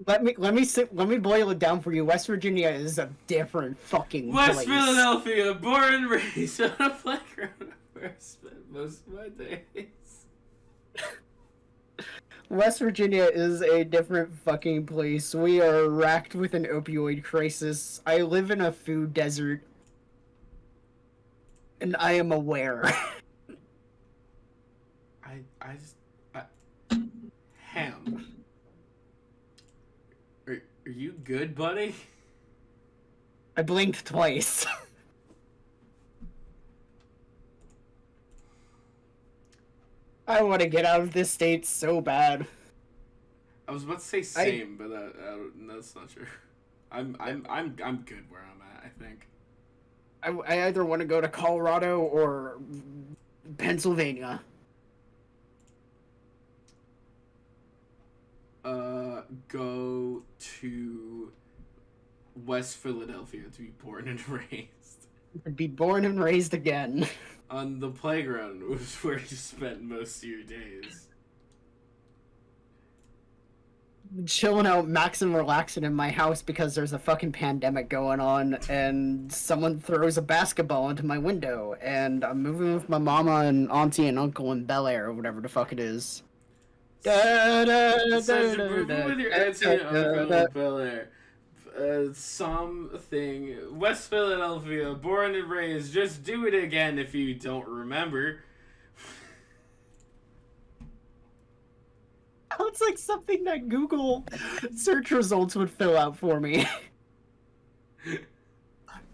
Let me boil it down for you. West Virginia is a different fucking West place. Philadelphia, born and raised on a playground where I spent most of my days. West Virginia is a different fucking place. We are racked with an opioid crisis. I live in a food desert. And I am aware. Ham. Are you good, buddy? I blinked twice. I want to get out of this state so bad. I was about to say same, but that's not true. I'm good where I'm at, I think. I either want to go to Colorado or Pennsylvania. Go to West Philadelphia to be born and raised. Be born and raised again. On the playground was where you spent most of your days. Chilling out, maxing, relaxing in my house because there's a fucking pandemic going on, and someone throws a basketball into my window, and I'm moving with my mama and auntie and uncle in Bel Air or whatever the fuck it is. With your auntie and uncle in Bel Air. Something. West Philadelphia, born and raised. Just do it again if you don't remember. It's like something that Google search results would fill out for me.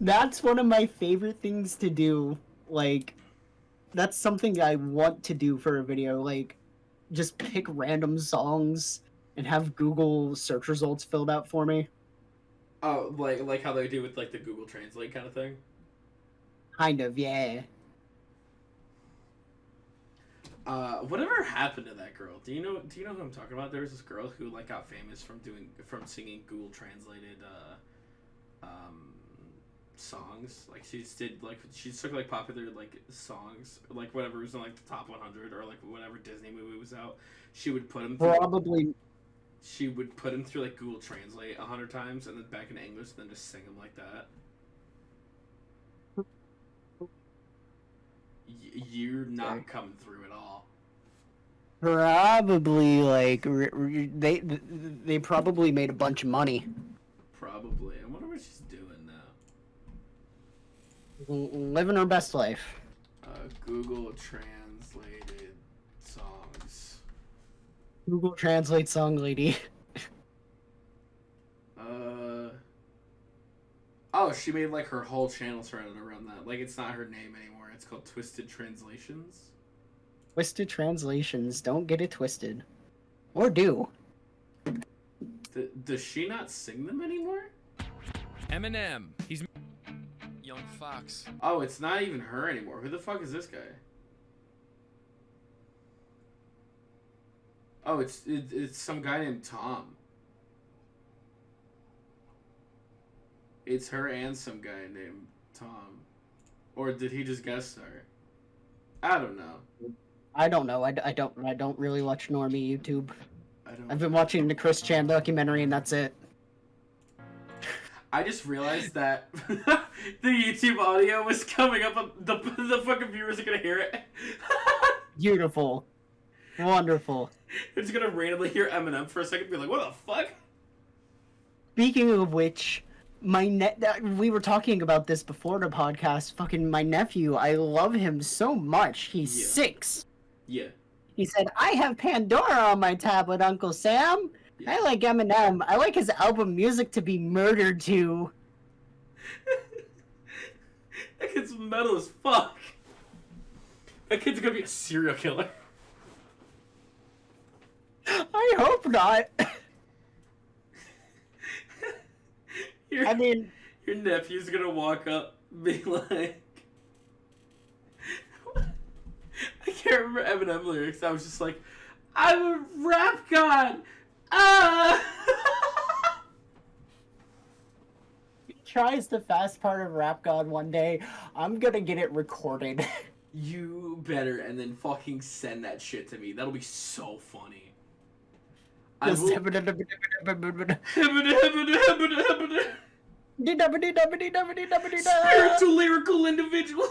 That's one of my favorite things to do. Like, that's something I want to do for a video. Like, just pick random songs and have Google search results filled out for me. Oh, like how they do with like the Google Translate kind of thing? Kind of, yeah. Whatever happened to that girl? Do you know who I'm talking about? There was this girl who like got famous from singing Google translated songs. Like she took like popular like songs, like whatever was in like the top 100 or like whatever Disney movie was out. She would put them through, She would put them through like Google Translate 100 times and then back in English, and then just sing them like that. You're not coming through at all. Probably like they probably made a bunch of money. Probably. I wonder what she's doing now. Living her best life. Google translated songs. Google Translate song lady. Oh, she made like her whole channel surrounded around that. Like it's not her name anymore. It's called Twisted Translations. Twisted Translations. Don't get it twisted. Or do. Does she not sing them anymore? Eminem. He's Young Fox. Oh, it's not even her anymore. Who the fuck is this guy? Oh, it's some guy named Tom. It's her and some guy named Tom. Or did he just guest star? I don't know. I don't know. I don't really watch normie YouTube. I've been watching the Chris Chan documentary and that's it. I just realized that the YouTube audio was coming up. The fucking viewers are gonna hear it. Beautiful. Wonderful. They're just gonna randomly hear Eminem for a second and be like, what the fuck? Speaking of which, we were talking about this before the podcast. Fucking my nephew, I love him so much. He's 6. Yeah. He said, I have Pandora on my tablet, Uncle Sam. Yeah. I like Eminem. I like his album Music to Be Murdered to. That kid's metal as fuck. That kid's gonna be a serial killer. I hope not. Your nephew's gonna walk up and be like... I can't remember Eminem lyrics. I was just like, I'm a rap god! Ah! He tries the fast part of Rap God one day. I'm gonna get it recorded. You better, and then fucking send that shit to me. That'll be so funny. Spiritual lyrical individual.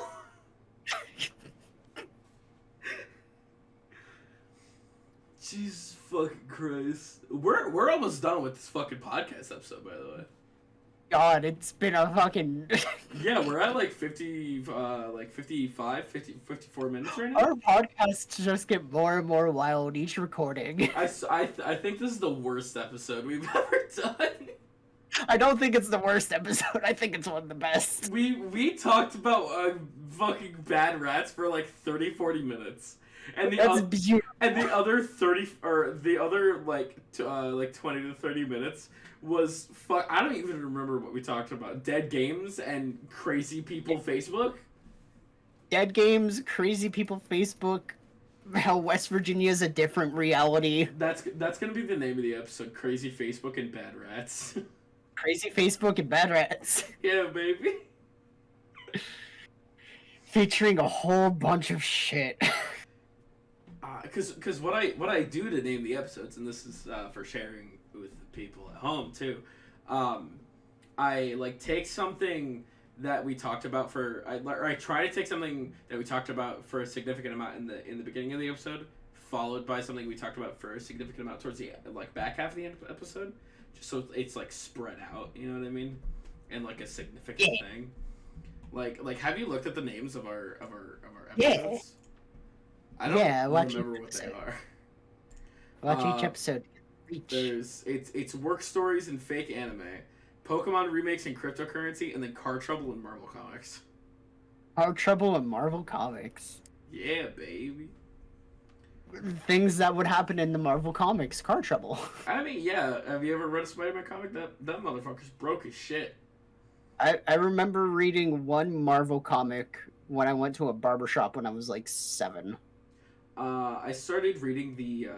Jesus fucking Christ. We're almost done with this fucking podcast episode, by the way. God, it's been a fucking. Yeah, we're at like 50, like 55, 50, 54 minutes right now. Our podcasts just get more and more wild each recording. I think this is the worst episode we've ever done. I don't think it's the worst episode. I think it's one of the best. We talked about fucking bad rats for like 30, 40 minutes. And That's beautiful. and the other 30 or the other like 20 to 30 minutes was I don't even remember what we talked about. Dead games and crazy people Facebook. Dead games, crazy people Facebook, how West Virginia is a different reality. That's going to be the name of the episode, Crazy Facebook and Bad Rats. Crazy Facebook and Bad Rats. Yeah, baby. Featuring a whole bunch of shit. Because what I do to name the episodes, and this is for sharing with the people at home too, I like take something that we talked about I try to take something that we talked about for a significant amount in the beginning of the episode, followed by something we talked about for a significant amount towards the like back half of the episode, just so it's like spread out. You know what I mean? And like a significant thing. Like have you looked at the names of our episodes? Yeah. I don't remember what they are. Watch each episode. It's work stories and fake anime, Pokemon remakes and cryptocurrency, and then car trouble and Marvel comics. Car trouble and Marvel comics. Yeah, baby. Things that would happen in the Marvel comics. Car trouble. I mean, yeah. Have you ever read a Spider-Man comic? That motherfucker's broke as shit. I remember reading one Marvel comic when I went to a barbershop when I was like 7. I started reading the.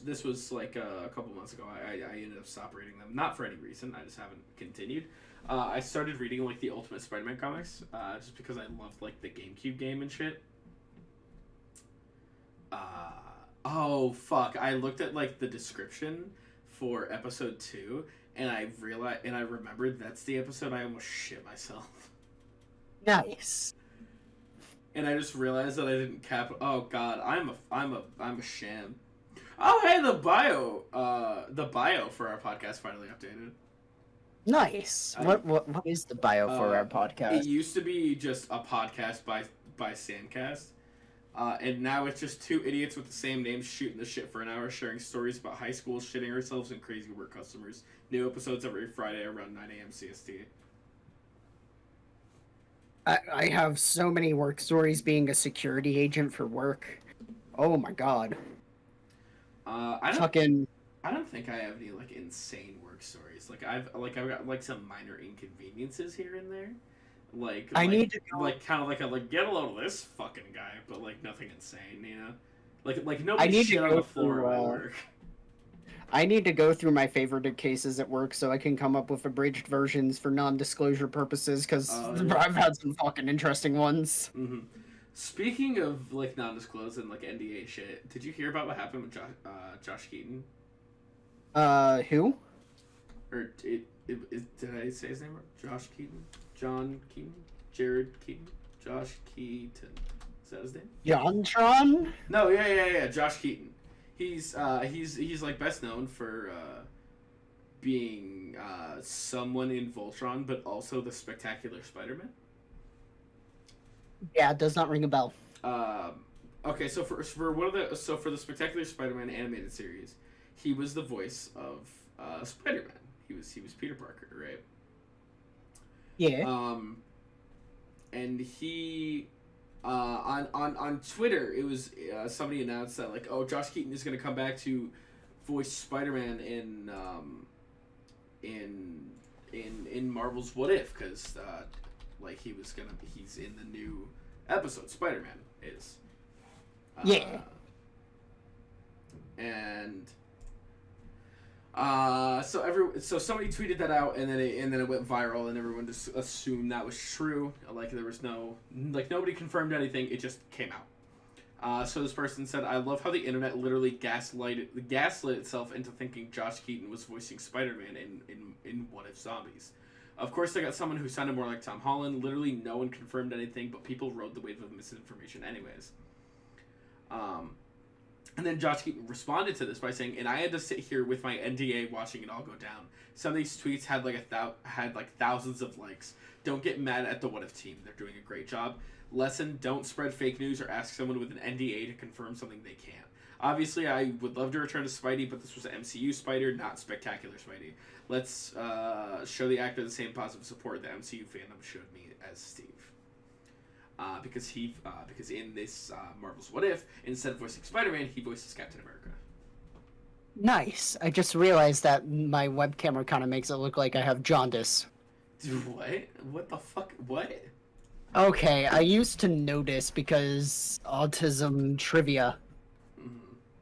This was like a couple months ago. I ended up stop reading them, not for any reason. I just haven't continued. I started reading like the Ultimate Spider-Man comics, just because I loved like the GameCube game and shit. Oh fuck! I looked at like the description for episode 2, and I remembered that's the episode I almost shit myself. Nice. And I just realized that I didn't cap. Oh god, I'm a sham. Oh hey, the bio for our podcast finally updated. Nice. What is the bio for our podcast? It used to be just a podcast by SamCast, and now it's just two idiots with the same name shooting the shit for an hour, sharing stories about high school, shitting ourselves, and crazy work customers. New episodes every Friday around 9 a.m. CST. I have so many work stories being a security agent for work. Oh my god. I don't think I have any like insane work stories. Like I've got like some minor inconveniences here and there. I need to go... like kind of like get a load of this fucking guy, but like nothing insane, you know. Like nobody shit on the floor at work. I need to go through my favorite cases at work so I can come up with abridged versions for non-disclosure purposes, because I've had some fucking interesting ones. Mm-hmm. Speaking of like non-disclosed and like NDA shit, did you hear about what happened with Josh Keaton? Who? Or did I say his name right? Josh Keaton? John Keaton? Jared Keaton? Josh Keaton. Is that his name? Jontron? No, yeah. Josh Keaton. He's like best known for being someone in Voltron, but also the Spectacular Spider-Man. Yeah, it does not ring a bell. Okay, so for the Spectacular Spider-Man animated series, he was the voice of Spider-Man. He was Peter Parker, right? Yeah. And he. On Twitter, it was somebody announced that like, oh, Josh Keaton is gonna come back to voice Spider-Man in Marvel's What If, because like he's in the new episode Spider-Man is. Yeah. And so somebody tweeted that out, and then it went viral, and everyone just assumed that was true. Like there was nobody confirmed anything. It just came out. So this person said, "I love how the internet literally gaslit itself into thinking Josh Keaton was voicing Spider-Man in What If Zombies. Of course, they got someone who sounded more like Tom Holland. Literally, no one confirmed anything, but people rode the wave of misinformation anyways." And then Josh responded to this by saying, "And I had to sit here with my NDA watching it all go down. Some of these tweets had like thousands of likes. Don't get mad at the What If team. They're doing a great job. Lesson: don't spread fake news or ask someone with an NDA to confirm something they can't. Obviously, I would love to return to Spidey, but this was MCU Spider, not Spectacular Spidey. Let's show the actor the same positive support the MCU fandom showed me as Steve." Because in this Marvel's What If, instead of voicing Spider-Man, he voices Captain America. Nice. I just realized that my web camera kind of makes it look like I have jaundice. Dude, what? What the fuck? What? Okay, I used to notice because autism trivia,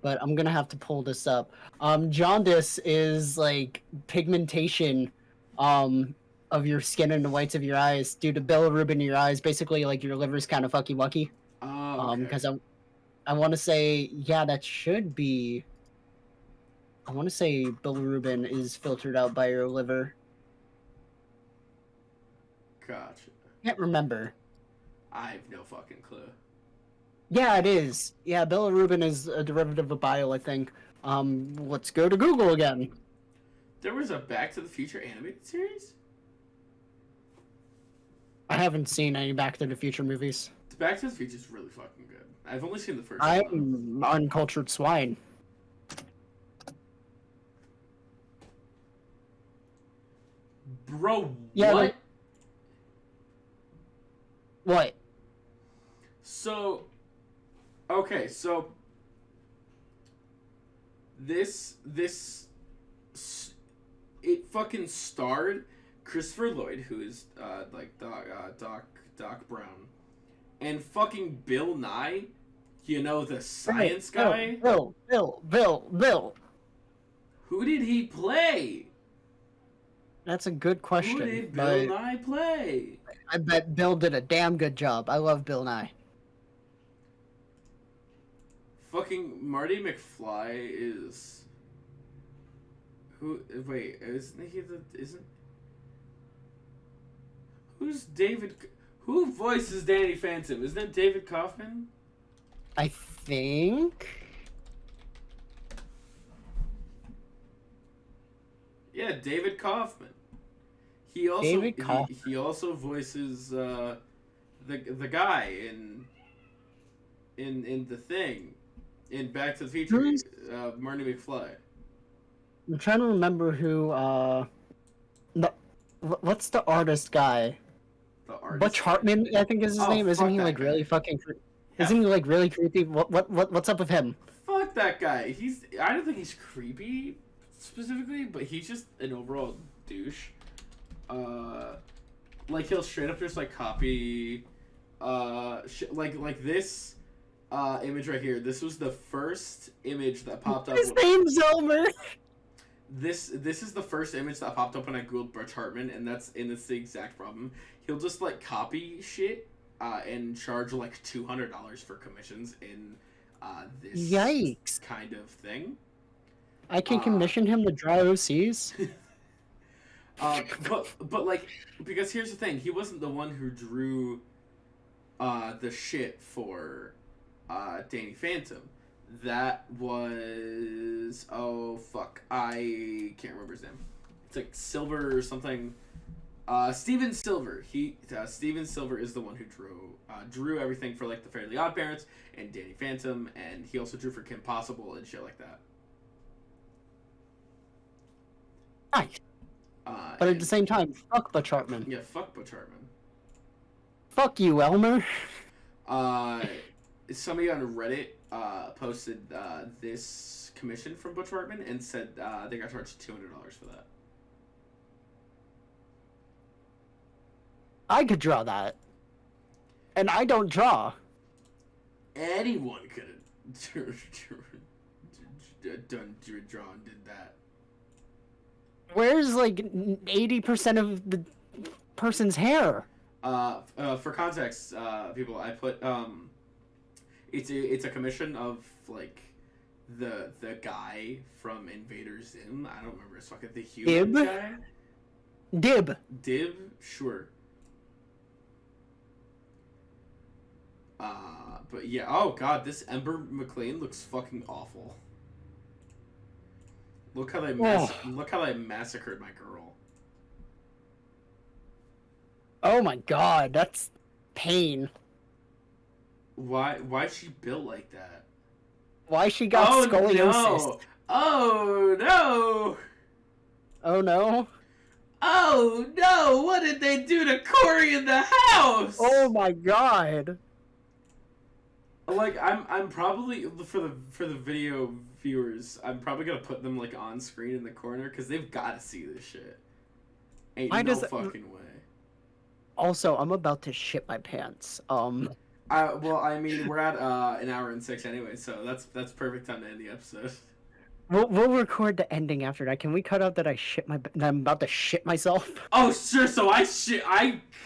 but I'm gonna have to pull this up. Jaundice is like pigmentation, of your skin and the whites of your eyes due to bilirubin in your eyes. Basically, like your liver's kind of fucky wucky. Oh, okay. Because I want to say, yeah, that should be. I want to say bilirubin is filtered out by your liver. Gotcha. Can't remember. I have no fucking clue. Yeah, it is. Yeah, bilirubin is a derivative of bile, I think. Let's go to Google again. There was a Back to the Future animated series? I haven't seen any Back to the Future movies. Back to the Future is really fucking good. I've only seen the first one. I'm uncultured swine. Bro, Yeah, what? What? So, okay, so it fucking starred Christopher Lloyd, who is like Doc Brown, and fucking Bill Nye, you know, the science guy. Bill. Who did he play? That's a good question. Who did Bill Nye play? I bet Bill did a damn good job. I love Bill Nye. Fucking Marty McFly is. Who? Wait, isn't he the? Isn't. Who's David? Who voices Danny Phantom? Isn't that David Kaufman? I think. Yeah, David Kaufman. He also he also voices the guy in the Thing, in Back to the Future. Marty McFly. I'm trying to remember who. What's the artist guy? The artist. Butch Hartman, I think is his name. Isn't he like really fucking? Yeah. Isn't he like really creepy? What's up with him? Fuck that guy. I don't think he's creepy specifically, but he's just an overall douche. Like he'll straight up just like copy, like this, image right here. This was the first image that popped up. His name's Elmer. This is the first image that popped up when I googled Butch Hartman, and that's the exact problem. He'll just like copy shit, and charge like $200 for commissions in, this Yikes kind of thing. I can commission him to draw OCs. But like, because here's the thing, he wasn't the one who drew the shit for Danny Phantom. That was, oh fuck, I can't remember his name. It's like Silver or something. Steven Silver. Steven Silver is the one who drew everything for like the Fairly Odd Parents and Danny Phantom, and he also drew for Kim Possible and shit like that. Nice. But at the same time, fuck Butch Hartman. Yeah, fuck Butch Hartman. Fuck you, Elmer. Somebody on Reddit posted this commission from Butch Hartman and said they got charged $200 for that. I could draw that. And I don't draw. Anyone could have drawn did that. Where's like 80% of the person's hair? For context, people, I put it's a commission of like the guy from Invader Zim. I don't remember his fucking the human guy. Dib, sure. But yeah, oh god, this Ember McLean looks fucking awful. Look how they massacred my girl. Oh my god, that's pain. Why is she built like that? Why she got scoliosis? No. Oh no! Oh no! Oh no! What did they do to Corey in the house? Oh my god! Like I'm probably for the video viewers, I'm probably gonna put them like on screen in the corner because they've got to see this shit. Ain't no fucking way. Also, I'm about to shit my pants. Well, I mean, we're at an hour and 6 anyway, so that's perfect time to end the episode. We'll record the ending after that. Can we cut out that that I'm about to shit myself? Oh sure, so I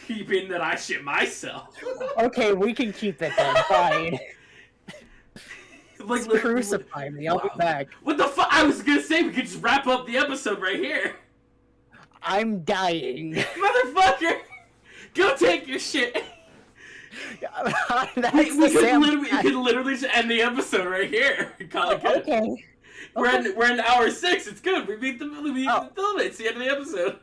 keep in that I shit myself. Okay, we can keep it then. Fine. Like crucify me. I'll be back. What the fuck? I was gonna say we could just wrap up the episode right here. I'm dying. Motherfucker! Go take your shit. We could literally just end the episode right here. Call it good. Okay. We're in hour 6. It's good. We beat the limit. It's the end of the episode.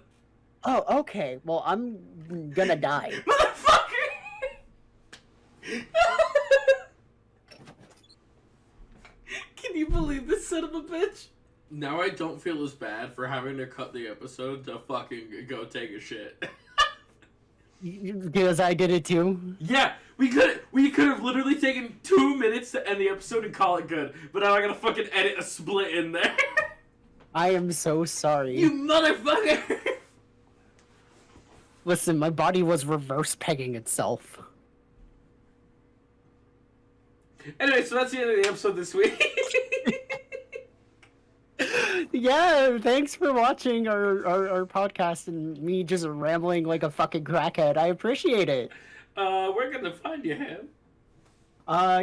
Oh, okay. Well, I'm gonna die. Motherfucker! Can you believe this son of a bitch? Now I don't feel as bad for having to cut the episode to fucking go take a shit. Because I did it too. Yeah, we could have literally taken 2 minutes to end the episode and call it good, but now I gotta fucking edit a split in there. I am so sorry. You motherfucker! Listen, my body was reverse pegging itself. Anyway, so that's the end of the episode this week. Yeah, thanks for watching our podcast and me just rambling like a fucking crackhead. I appreciate it. Where can they find you, Ham?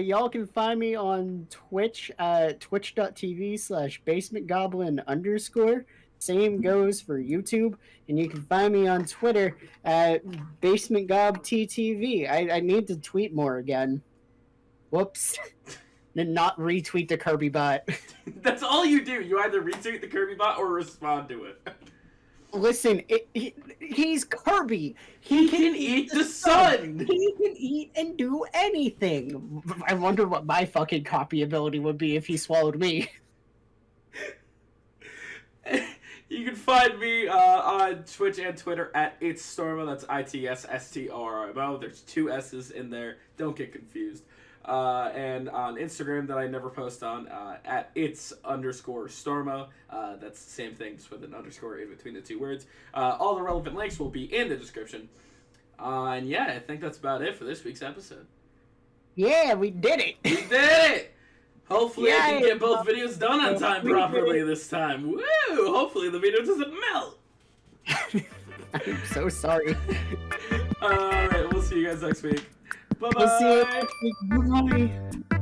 Y'all can find me on Twitch at twitch.tv/basementgoblin_. Same goes for YouTube. And you can find me on Twitter at basementgobttv. I need to tweet more again. Whoops. And not retweet the Kirby bot. That's all you do. You either retweet the Kirby bot or respond to it. Listen, he's Kirby. He can eat the sun. He can eat and do anything. I wonder what my fucking copy ability would be if he swallowed me. You can find me on Twitch and Twitter at ItStormo. That's ITSSTRMO. There's 2 S's in there. Don't get confused. And on Instagram that I never post on, at its_Stormo. That's the same thing, just with an underscore in between the 2 words. All the relevant links will be in the description. And yeah, I think that's about it for this week's episode. Yeah, we did it! We did it! Hopefully I can get both videos done on time properly this time. Woo! Hopefully the video doesn't melt! I'm so sorry. Alright, we'll see you guys next week. Bye-bye! We'll see you next week. Bye.